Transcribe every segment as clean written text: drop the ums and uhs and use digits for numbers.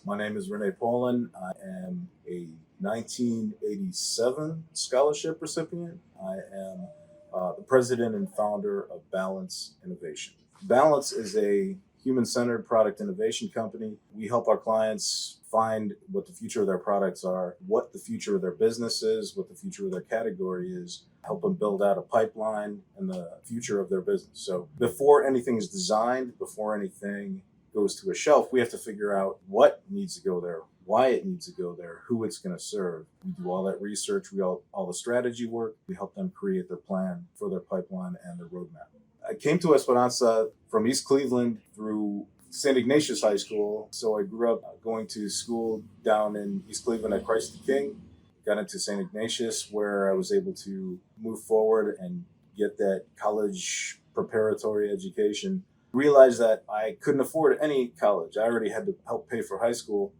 My name is Rene Final. I am a 1987 scholarship recipient. I am the president and founder of Balance Innovation. Balance is a human-centered product innovation company. We help our clients find what the future of their products are, what the future of their business is, what the future of their category is, help them build out a pipeline and the future of their business. So before anything is designed, before anything goes to a shelf, we have to figure out what needs to go there, why it needs to go there, who it's going to serve. We do all that research, all the strategy work. We help them create their plan for their pipeline and their roadmap. I came to Esperanza from East Cleveland through St. Ignatius High School. So I grew up going to school down in East Cleveland at Christ the King. Got into St. Ignatius, where I was able to move forward and get that college preparatory education. Realized that I couldn't afford any college. I already had to help pay for high school.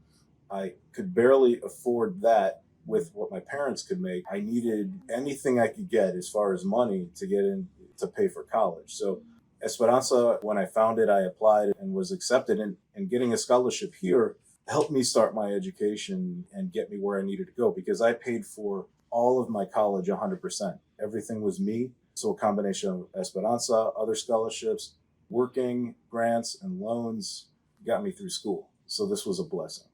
I could barely afford that with what my parents could make. I needed anything I could get as far as money to get in to pay for college. So Esperanza, when I found it, I applied and was accepted. And getting a scholarship here helped me start my education and get me where I needed to go, because I paid for all of my college 100%. Everything was me. So a combination of Esperanza, other scholarships, working, grants, and loans got me through school. So this was a blessing.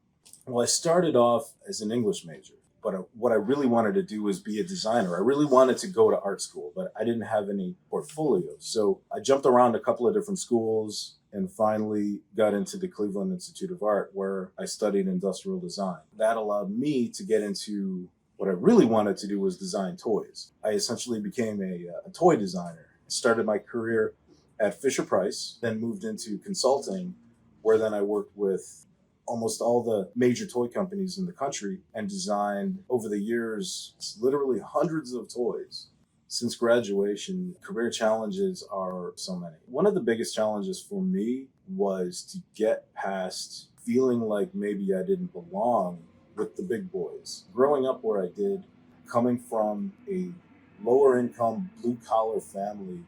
Well, I started off as an English major, but what I really wanted to do was be a designer. I really wanted to go to art school, but I didn't have any portfolio. So I jumped around a couple of different schools and finally got into the Cleveland Institute of Art, where I studied industrial design. That allowed me to get into what I really wanted to do, was design toys. I essentially became a toy designer. I started my career at Fisher-Price, then moved into consulting, where then I worked with almost all the major toy companies in the country and designed over the years literally hundreds of toys. Since graduation, career challenges are so many. One of the biggest challenges for me was to get past feeling like maybe I didn't belong with the big boys. Growing up where I did, coming from a lower income, blue collar family,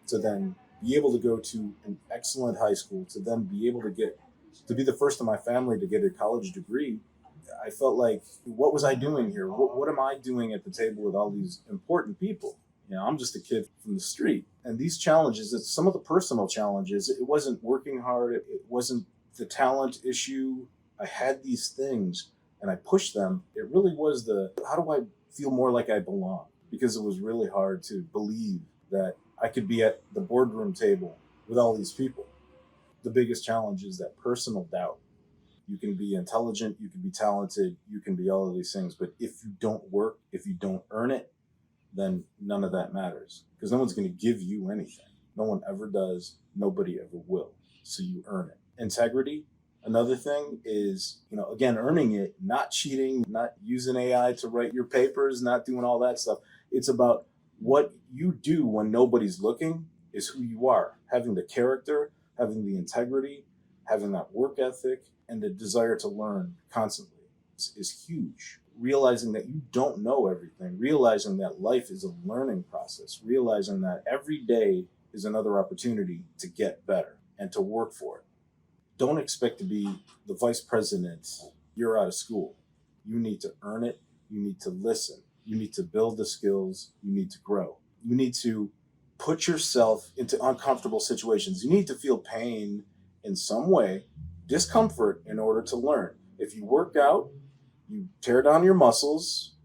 to then be able to go to an excellent high school, to then be able to be the first in my family to get a college degree, I felt like, what was I doing here? What am I doing at the table with all these important people? I'm just a kid from the street. And these challenges, it's some of the personal challenges. It wasn't working hard. It wasn't the talent issue. I had these things and I pushed them. It really was how do I feel more like I belong? Because it was really hard to believe that I could be at the boardroom table with all these people. The biggest challenge is that personal doubt. You can be intelligent, you can be talented, you can be all of these things, but if you don't work, if you don't earn it, then none of that matters, because no one's going to give you anything. No one ever does. Nobody ever will. So you earn it. Integrity. Another thing is, again, earning it, not cheating, not using AI to write your papers, not doing all that stuff. It's about what you do when nobody's looking is who you are. Having the character, having the integrity, having that work ethic, and the desire to learn constantly is huge. Realizing that you don't know everything, realizing that life is a learning process, realizing that every day is another opportunity to get better and to work for it. Don't expect to be the vice president. You're out of school. You need to earn it. You need to listen. You need to build the skills. You need to grow. You need to put yourself into uncomfortable situations. You need to feel pain in some way, discomfort, in order to learn. If you work out, you tear down your muscles,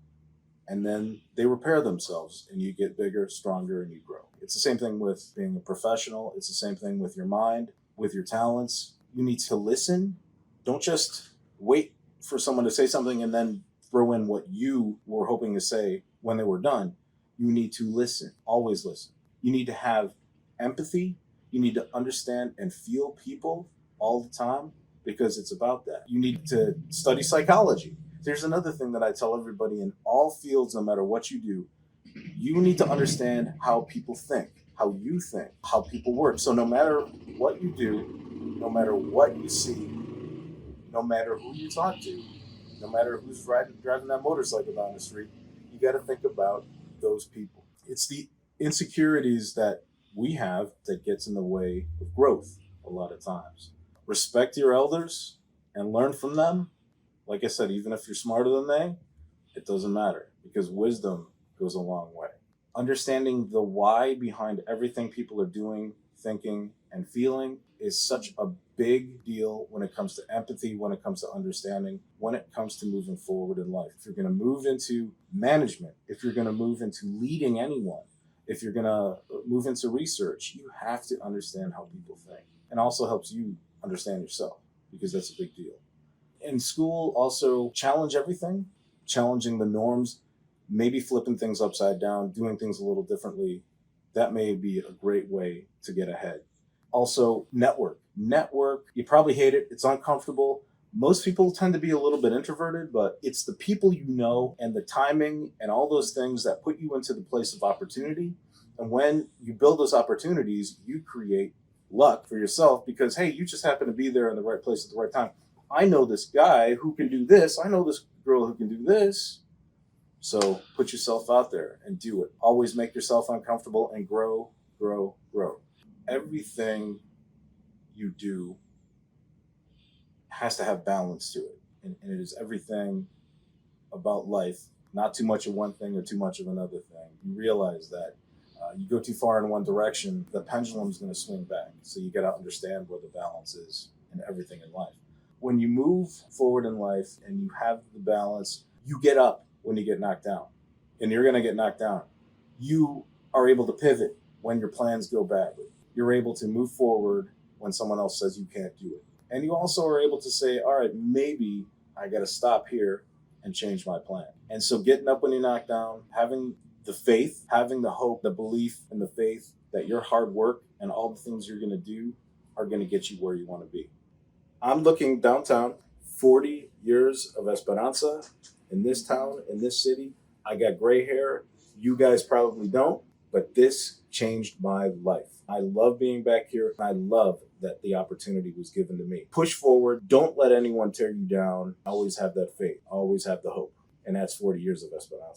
and then they repair themselves, and you get bigger, stronger, and you grow. It's the same thing with being a professional. It's the same thing with your mind, with your talents. You need to listen. Don't just wait for someone to say something and then throw in what you were hoping to say when they were done. You need to listen. Always listen. You need to have empathy. You need to understand and feel people all the time, because it's about that. You need to study psychology. There's another thing that I tell everybody in all fields, no matter what you do. You need to understand how people think, how you think, how people work. So no matter what you do, no matter what you see, no matter who you talk to, no matter who's driving that motorcycle down the street, you got to think about those people. It's the insecurities that we have that gets in the way of growth a lot of times. Respect your elders and learn from them. Like I said, even if you're smarter than they, it doesn't matter because wisdom goes a long way. Understanding the why behind everything people are doing, thinking, and feeling is such a big deal when it comes to empathy, when it comes to understanding, when it comes to moving forward in life. If you're going to move into management, if you're going to move into leading anyone, if you're going to move into research, you have to understand how people think. And also helps you understand yourself because that's a big deal. In school, also challenge everything, challenging the norms, maybe flipping things upside down, doing things a little differently. That may be a great way to get ahead. Also, network. Network, you probably hate it. It's uncomfortable. Most people tend to be a little bit introverted, but it's the people you know and the timing and all those things that put you into the place of opportunity. And when you build those opportunities, you create luck for yourself because, hey, you just happen to be there in the right place at the right time. I know this guy who can do this. I know this girl who can do this. So put yourself out there and do it. Always make yourself uncomfortable and grow, grow, grow. Everything you do has to have balance to it. And it is everything about life, not too much of one thing or too much of another thing. You realize that you go too far in one direction, the pendulum is going to swing back. So you got to understand where the balance is in everything in life. When you move forward in life and you have the balance, you get up when you get knocked down. And you're going to get knocked down. You are able to pivot when your plans go badly. You're able to move forward when someone else says you can't do it. And you also are able to say, all right, maybe I got to stop here and change my plan. And so getting up when you're knocked down, having the faith, having the hope, the belief and the faith that your hard work and all the things you're going to do are going to get you where you want to be. I'm looking downtown, 40 years of Esperanza in this town, in this city. I got gray hair. You guys probably don't, but this changed my life. I love being back here. I love that the opportunity was given to me. Push forward. Don't let anyone tear you down. Always have that faith. Always have the hope. And that's 40 years of Esperanza.